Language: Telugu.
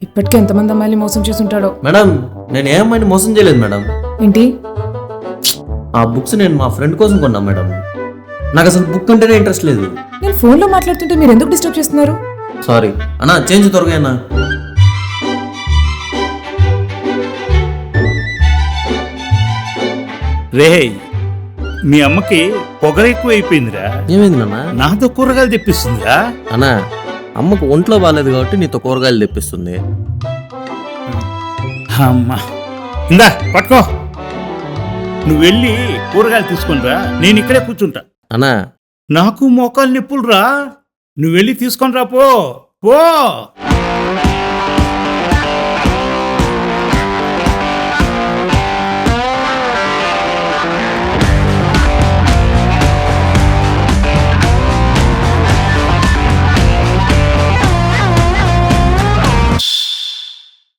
ఇప్పటికే ఎంతమంది అమ్మాయిని మోసం చేసి ఉంటాడో. మేడం నేను ఏ అమ్మాయిని మోసం చేయలేదు మేడం. ఏంటి? ఆ బుక్స్ నేను మా ఫ్రెండ్ కోసం కొన్నా మేడం. నాకు అసలు బుక్ అంటేనే ఇంట్రెస్ట్ లేదు. నేను ఫోన్లో మాట్లాడుతుంటే మీరు ఎందుకు డిస్టర్బ్ చేస్తున్నారు? సారీ అన్నా, చేంజ్ త్వరగా అన్నా. రే, మీ అమ్మకి పొగర ఎక్కువ అయిపోయిందిరా. ఏమైంది నాన్న? నాతో కూరగాయలు తెప్పిస్తుందిరా. అన్నా అమ్మకు ఒంట్లో బాగాలేదు కాబట్టి నీతో కూరగాయలు తెప్పిస్తుంది. అమ్మా ఇందా పట్టుకో, నువ్వు వెళ్ళి కూరగాయలు తీసుకునిరా, నేను ఇక్కడే కూర్చుంటా. అన్నా నాకు మోకాలు నొప్పులు రా, నువ్వు వెళ్ళి తీసుకొని రా. పో పో.